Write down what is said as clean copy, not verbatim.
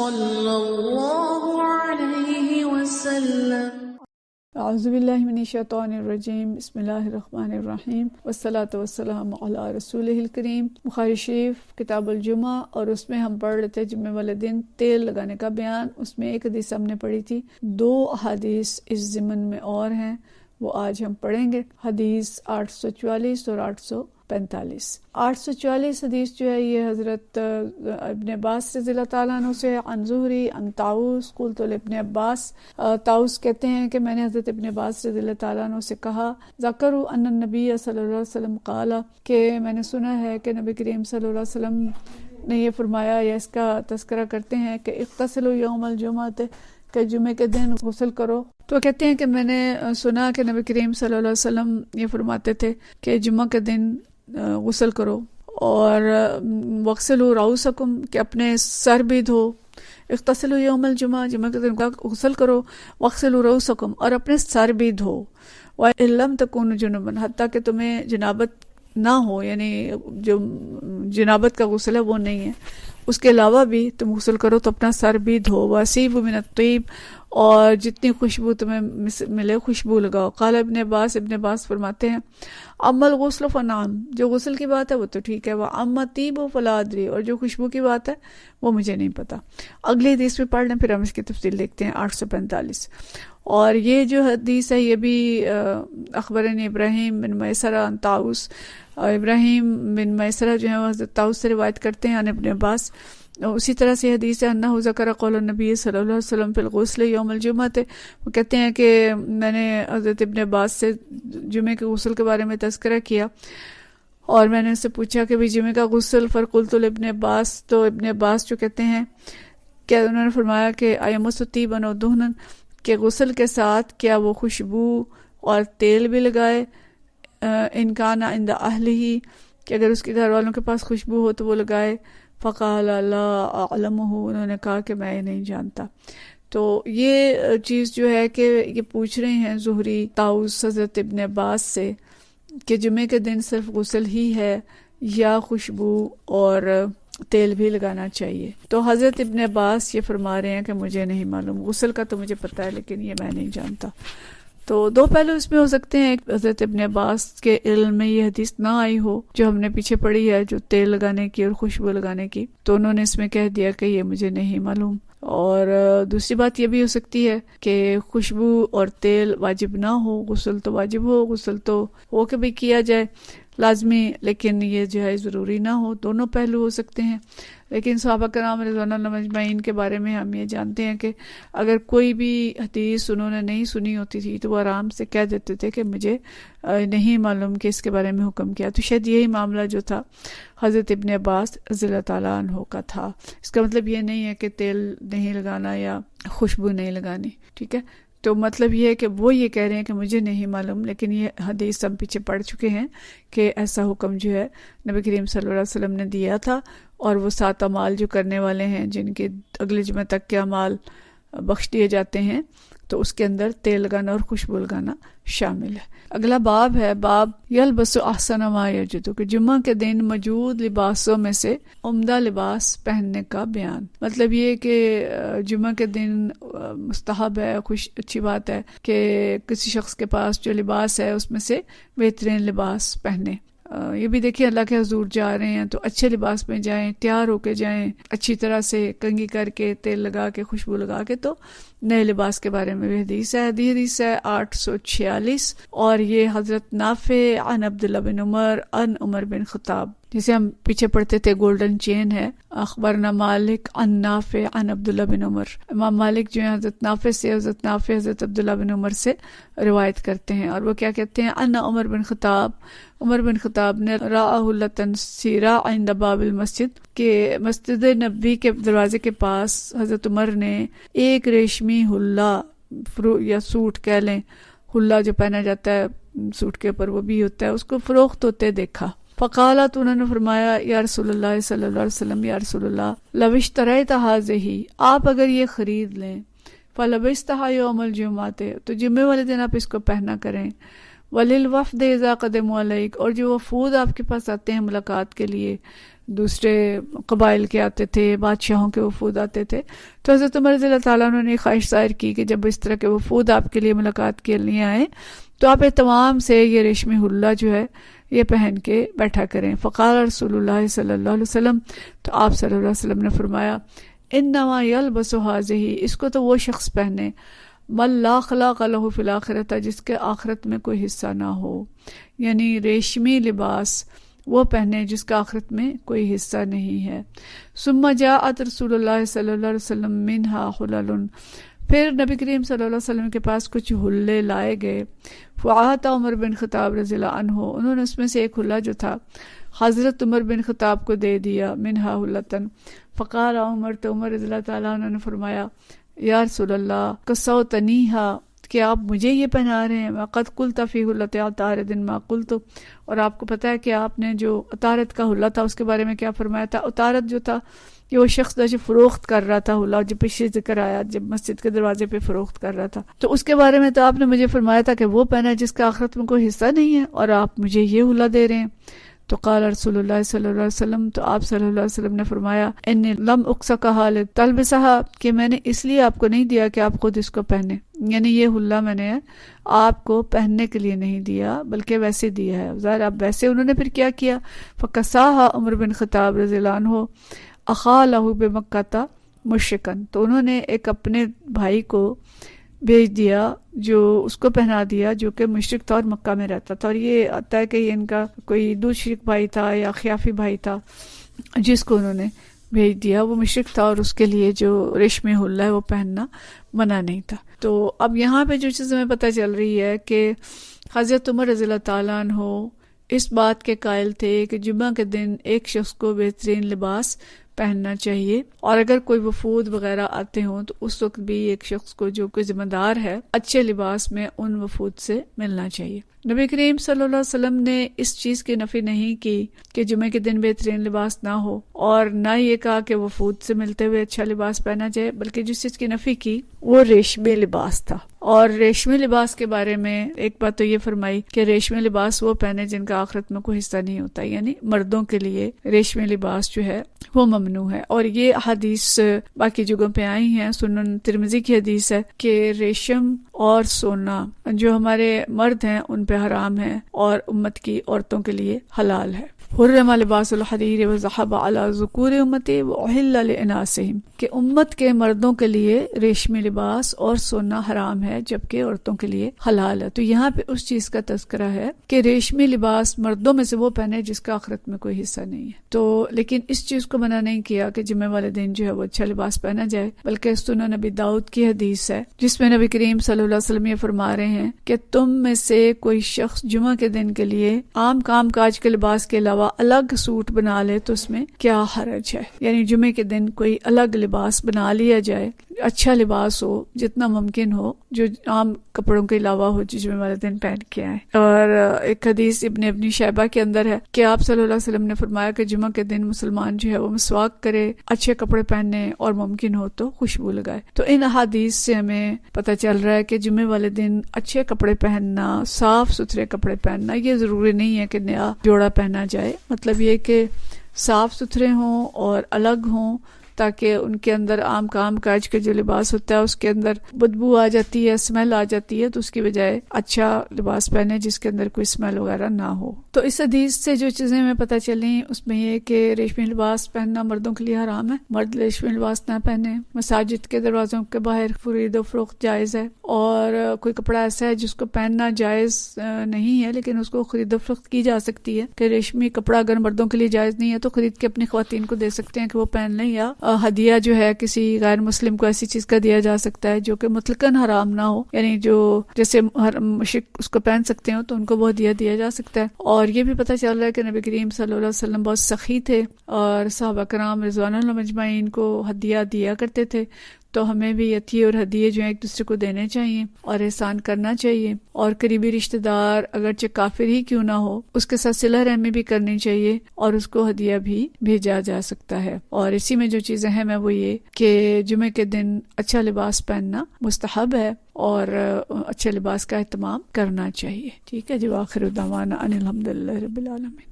صلی اللہ علیہ وسلم۔ اعوذ باللہ من الشیطان الرجیم، بسم اللہ الرحمن الرحیم، والصلاة والسلام علی رسولہ الکریم۔ بخاری شریف کتاب الجمعہ، اور اس میں ہم پڑھ رہے تھے جمعہ والے دن تیل لگانے کا بیان۔ اس میں ایک حدیث ہم نے پڑھی تھی، 2 احادیث اس ضمن میں اور ہیں، وہ آج ہم پڑھیں گے۔ حدیث 844 اور 845۔ 844 حدیث جو ہے یہ حضرت ابن عباس رضی اللہ تعالیٰ عنہ سے، عن زہری عن طاؤس قلت لابن عباس۔ طاؤس کہتے ہیں کہ میں نے حضرت ابن عباس رضی اللہ تعالیٰ عنہ سے کہا، ذکروا ان النبی صلی اللہ علیہ وسلم قال، کہ میں نے سنا ہے کہ نبی کریم صلی اللہ علیہ وسلم نے یہ فرمایا، یا اس کا تذکرہ کرتے ہیں کہ اغتسلوا یوم الجمعۃ، کہ جمعے کے دن غسل کرو۔ تو کہتے ہیں کہ میں نے سنا کہ نبی کریم صلی اللہ علیہ وسلم یہ فرماتے تھے کہ جمعہ کے دن غسل کرو، اور وغسلوا رؤوسکم، کہ اپنے سر بھی دھو۔ اغتسلوا یوم الجمعہ، جمعہ کے دن غسل کرو، وغسلوا رؤوسکم، اور اپنے سر بھی دھو۔ وَإِن لَّمْ تَكُونُوا جُنُبًا، حتیٰ کہ تمہیں جنابت نہ ہو، یعنی جو جنابت کا غسل ہے وہ نہیں ہے، اس کے علاوہ بھی تم غسل کرو تو اپنا سر بھی دھو۔ وَأَصِيبُوا مِنَ الطِّيبِ، اور جتنی خوشبو تمہیں ملے خوشبو لگاؤ۔ قال ابن عباس فرماتے ہیں، اما الغسل فنعم، جو غسل کی بات ہے وہ تو ٹھیک ہے، واما الطیب فلا ادری، اور جو خوشبو کی بات ہے وہ مجھے نہیں پتا۔ اگلی حدیث میں پڑھ لیں، پھر ہم اس کی تفصیل دیکھتے ہیں۔ 845، اور یہ جو حدیث ہے یہ بھی اخبرنی ابراہیم بن میسرہ عن طاؤس، ابراہیم بن میسرہ جو ہے وہ حضرت طاؤس سے روایت کرتے ہیں عن ابن عباس۔ اسی طرح سے حدیث ہے انہ ذکر قول النبی صلی اللہ علیہ وسلم فی الغسل یوم الجمعہ، وہ کہتے ہیں کہ میں نے حضرت ابن عباس سے جمعے کے غسل کے بارے میں تذکرہ کیا، اور میں نے اس سے پوچھا کہ بھی جمعے کا غسل، فقلت لابن عباس، تو ابن عباس جو کہتے ہیں کہ انہوں نے فرمایا کہ ایمس طیبا و دہنا، کہ غسل کے ساتھ کیا وہ خوشبو اور تیل بھی لگائے، ان کان عند اہلہ، کہ اگر اس کے گھر والوں کے پاس خوشبو ہو تو وہ لگائے۔ فقال لا اعلمہ، انہوں نے کہا کہ میں یہ نہیں جانتا۔ تو یہ چیز جو ہے کہ یہ پوچھ رہے ہیں زہری طاؤس حضرت ابن عباس سے کہ جمعے کے دن صرف غسل ہی ہے یا خوشبو اور تیل بھی لگانا چاہیے؟ تو حضرت ابن عباس یہ فرما رہے ہیں کہ مجھے نہیں معلوم، غسل کا تو مجھے پتہ ہے لیکن یہ میں نہیں جانتا۔ تو 2 پہلو اس میں ہو سکتے ہیں، حضرت ابن عباس کے علم میں یہ حدیث نہ آئی ہو جو ہم نے پیچھے پڑھی ہے، جو تیل لگانے کی اور خوشبو لگانے کی، تو انہوں نے اس میں کہہ دیا کہ یہ مجھے نہیں معلوم۔ اور دوسری بات یہ بھی ہو سکتی ہے کہ خوشبو اور تیل واجب نہ ہو، غسل تو واجب ہو، غسل تو ہو کہ بھی کیا جائے لازمی، لیکن یہ جو ہے ضروری نہ ہو۔ دونوں پہلو ہو سکتے ہیں۔ لیکن صحابہ کرام رضوان اللہ مجمعین کے بارے میں ہم یہ جانتے ہیں کہ اگر کوئی بھی حدیث انہوں نے نہیں سنی ہوتی تھی تو وہ آرام سے کہہ دیتے تھے کہ مجھے نہیں معلوم کہ اس کے بارے میں حکم کیا۔ تو شاید یہی معاملہ جو تھا حضرت ابن عباس رضی اللہ تعالیٰ عنہ کا تھا۔ اس کا مطلب یہ نہیں ہے کہ تیل نہیں لگانا یا خوشبو نہیں لگانی، ٹھیک ہے؟ تو مطلب یہ ہے کہ وہ یہ کہہ رہے ہیں کہ مجھے نہیں معلوم، لیکن یہ حدیث ہم پیچھے پڑھ چکے ہیں کہ ایسا حکم جو ہے نبی کریم صلی اللہ علیہ وسلم نے دیا تھا، اور وہ 7 اعمال جو کرنے والے ہیں جن کے اگلے جمعہ تک کے اعمال بخش دیے جاتے ہیں، تو اس کے اندر تیل لگانا اور خوشبو لگانا شامل ہے۔ اگلا باب ہے باب یلبس احسن ما یجد، کہ جمعہ کے دن موجود لباسوں میں سے عمدہ لباس پہننے کا بیان۔ مطلب یہ کہ جمعہ کے دن مستحب ہے، اچھی بات ہے کہ کسی شخص کے پاس جو لباس ہے اس میں سے بہترین لباس پہنے۔ یہ بھی دیکھیں اللہ کے حضور جا رہے ہیں تو اچھے لباس میں جائیں، تیار ہو کے جائیں، اچھی طرح سے کنگھی کر کے، تیل لگا کے، خوشبو لگا کے۔ تو نئے لباس کے بارے میں بھی حدیث ہے۔ حدیث ہے 846، اور یہ حضرت نافع عن عبداللہ بن عمر عن عمر بن خطاب، جسے ہم پیچھے پڑھتے تھے گولڈن چین ہے۔ اخبرنا مالک عن نافع عن عبداللہ بن عمر، امام مالک جو ہیں حضرت نافع سے، حضرت نافع حضرت عبداللہ بن عمر سے روایت کرتے ہیں، اور وہ کیا کہتے ہیں؟ ان عمر بن خطاب، عمر بن خطاب نے رآہ لتن سیرا عند باب المسجد، کہ مسجد نبوی کے دروازے کے پاس حضرت عمر نے ایک ریشمی حلہ یا سوٹ کہہ لیں، حلہ جو پہنا جاتا ہے سوٹ کے اوپر وہ بھی ہوتا ہے، اس کو فروخت ہوتے دیکھا۔ فقالا، تو انہوں نے فرمایا یا رسول اللہ صلی اللہ علیہ وسلم، یا رسول اللہ، لو اشتریت ہذہ، آپ اگر یہ خرید لیں، فلبستھا یوم الجمعہ، تو جمعے والے دن آپ اس کو پہنا کریں، وَلِلْوَفْدِ إِذَا قَدِمُوا عَلَيْكَ، اور جو وفود آپ کے پاس آتے ہیں ملاقات کے لیے، دوسرے قبائل کے آتے تھے، بادشاہوں کے وفود آتے تھے، تو حضرت عمر رضی اللہ تعالیٰ عنہ نے خواہش ظاہر کی کہ جب اس طرح کے وفود آپ کے لیے ملاقات کے لیے آئیں تو آپ اہتمام سے یہ ریشمی حلہ جو ہے یہ پہن کے بیٹھا کریں۔ فقال رسول اللہ صلی اللہ علیہ وسلم، تو آپ صلی اللہ علیہ وسلم نے فرمایا انما یلبس هذه، اس کو تو وہ شخص پہنے من لا خلاق له فی الآخرۃ، جس کے آخرت میں کوئی حصہ نہ ہو، یعنی ریشمی لباس وہ پہنے جس کا آخرت میں کوئی حصہ نہیں ہے۔ ثم جاءت رسول اللہ صلی اللہ علیہ وسلم منها حلل، پھر نبی کریم صلی اللہ علیہ وسلم کے پاس کچھ حلے لائے گئے۔ فعاط عمر بن خطاب رضی اللہ عنہ، انہوں نے اس میں سے ایک حلہ جو تھا حضرت عمر بن خطاب کو دے دیا، منہا حلتن۔ فقال عمر، تو عمر رضی اللہ تعالیٰ عنہ نے فرمایا یا رسول اللہ کسوتنیہا، کہ آپ مجھے یہ پہنا رہے ہیں، وقد قلت فی حلۃ عطارد ما قلت، اور آپ کو پتہ ہے کہ آپ نے جو عطارد کا حلہ تھا اس کے بارے میں کیا فرمایا تھا۔ عطارد جو تھا یہ وہ شخص تھا جو فروخت کر رہا تھا حلہ، جو پیچھے ذکر آیا جب مسجد کے دروازے پہ فروخت کر رہا تھا، تو اس کے بارے میں تو آپ نے مجھے فرمایا تھا کہ وہ پہنا جس کا آخرت میں کوئی حصہ نہیں ہے، اور آپ مجھے یہ حلہ دے رہے ہیں۔ تو قال رسول اللہ صلی اللہ علیہ وسلم، تو آپ صلی اللہ علیہ وسلم نے فرمایا انی لم اکسکھا لتلبسھا، کہ میں نے اس لیے آپ کو نہیں دیا کہ آپ خود اس کو پہنے، یعنی یہ حلہ میں نے آپ کو پہننے کے لیے نہیں دیا بلکہ ویسے دیا ہے۔ ظاہر آپ ویسے، انہوں نے پھر کیا کیا، فکساھا عمر بن خطاب رضی اللہ عنہ اخا لہ بمکہ مشرکن، تو انہوں نے ایک اپنے بھائی کو بھیج دیا جو اس کو پہنا دیا جو کہ مشرک تھا اور مکہ میں رہتا تھا، اور یہ آتا ہے کہ یہ ان کا کوئی دوسرا بھائی تھا یا خیافی بھائی تھا جس کو انہوں نے بھیج دیا، وہ مشرک تھا اور اس کے لیے جو ریشمی حلہ ہے وہ پہننا منع نہیں تھا۔ تو اب یہاں پہ جو چیز ہمیں پتہ چل رہی ہے کہ حضرت عمر رضی اللہ تعالیٰ عنہ اس بات کے قائل تھے کہ جمعہ کے دن ایک شخص کو بہترین لباس پہننا چاہیے، اور اگر کوئی وفود وغیرہ آتے ہوں تو اس وقت بھی ایک شخص کو جو کوئی ذمہ دار ہے اچھے لباس میں ان وفود سے ملنا چاہیے۔ نبی کریم صلی اللہ علیہ وسلم نے اس چیز کی نفی نہیں کی کہ جمعہ کے دن بہترین لباس نہ ہو، اور نہ یہ کہا کہ وفود سے ملتے ہوئے اچھا لباس پہنا جائے، بلکہ جس چیز کی نفی کی وہ ریشمی لباس تھا۔ اور ریشمی لباس کے بارے میں ایک بات تو یہ فرمائی کہ ریشمی لباس وہ پہنے جن کا آخرت میں کوئی حصہ نہیں ہوتا، یعنی مردوں کے لیے ریشمی لباس جو ہے وہ ممنوع ہے۔ اور یہ حدیث باقی جگہوں پہ آئی ہیں، سنن ترمذی کی حدیث ہے کہ ریشم اور سونا جو ہمارے مرد ہیں ان پہ حرام ہے اور امت کی عورتوں کے لیے حلال ہے۔ حرم لباس الحریر وذهب على ذکور امتی واحل لاناثهم، کہ امت کے مردوں کے لیے ریشمی لباس اور سونا حرام ہے جبکہ عورتوں کے لیے حلال ہے۔ تو یہاں پہ اس چیز کا تذکرہ ہے کہ ریشمی لباس مردوں میں سے وہ پہنے جس کا آخرت میں کوئی حصہ نہیں ہے۔ تو لیکن اس چیز کو منع نہیں کیا کہ جمعہ والے دن جو ہے وہ اچھا لباس پہنا جائے، بلکہ سنن نبی داؤد کی حدیث ہے جس میں نبی کریم صلی اللہ علیہ وسلم یہ فرما رہے ہیں کہ تم میں سے کوئی شخص جمعہ کے دن کے لیے عام کام کاج کے لباس کے علاوہ الگ سوٹ بنا لے تو اس میں کیا حرج ہے، یعنی جمعے کے دن کوئی الگ لباس بنا لیا جائے، اچھا لباس ہو جتنا ممکن ہو جو عام کپڑوں کے علاوہ ہو جو جمعے والے دن پہن کے آئے۔ اور ایک حدیث ابن شیبہ کے اندر ہے کہ آپ صلی اللہ علیہ وسلم نے فرمایا کہ جمعہ کے دن مسلمان جو ہے وہ مسواک کرے، اچھے کپڑے پہنے اور ممکن ہو تو خوشبو لگائے۔ تو ان احادیث سے ہمیں پتہ چل رہا ہے کہ جمعے والے دن اچھے کپڑے پہننا، صاف ستھرے کپڑے پہننا، یہ ضروری نہیں ہے کہ نیا جوڑا پہنا جائے، مطلب یہ کہ صاف ستھرے ہوں اور الگ ہوں تاکہ ان کے اندر عام کام کاج کے جو لباس ہوتا ہے اس کے اندر بدبو آ جاتی ہے، اسمیل آ جاتی ہے، تو اس کی بجائے اچھا لباس پہنے جس کے اندر کوئی اسمیل وغیرہ نہ ہو۔ تو اس حدیث سے جو چیزیں ہمیں پتہ چلیں اس میں یہ کہ ریشمی لباس پہننا مردوں کے لیے حرام ہے، مرد ریشمی لباس نہ پہنے، مساجد کے دروازوں کے باہر خرید و فروخت جائز ہے، اور کوئی کپڑا ایسا ہے جس کو پہننا جائز نہیں ہے لیکن اس کو خرید و فروخت کی جا سکتی ہے کہ ریشمی کپڑا اگر مردوں کے لیے جائز نہیں ہے تو خرید کے اپنی خواتین کو دے سکتے ہیں کہ وہ پہن لیں، یا ہدیہ جو ہے کسی غیر مسلم کو ایسی چیز کا دیا جا سکتا ہے جو کہ مطلقاً حرام نہ ہو، یعنی جو جیسے مشرک اس کو پہن سکتے ہو تو ان کو وہ ہدیہ دیا جا سکتا ہے۔ اور یہ بھی پتہ چل رہا ہے کہ نبی کریم صلی اللہ علیہ وسلم بہت سخی تھے اور صحابہ کرام رضوان اللہ مجمعین کو ہدیہ دیا کرتے تھے، تو ہمیں بھی عطیے اور ہدیے جو ہیں ایک دوسرے کو دینے چاہیے اور احسان کرنا چاہیے، اور قریبی رشتہ دار اگرچہ کافر ہی کیوں نہ ہو اس کے ساتھ صلہ رحمی بھی کرنی چاہیے اور اس کو ہدیہ بھی بھیجا جا سکتا ہے۔ اور اسی میں جو چیزیں ہیں میں وہ یہ کہ جمعے کے دن اچھا لباس پہننا مستحب ہے، اور اچھے لباس کا اہتمام کرنا چاہیے. ٹھیک ہے جی. وآخر دعوانا ان الحمدللہ رب العالمین.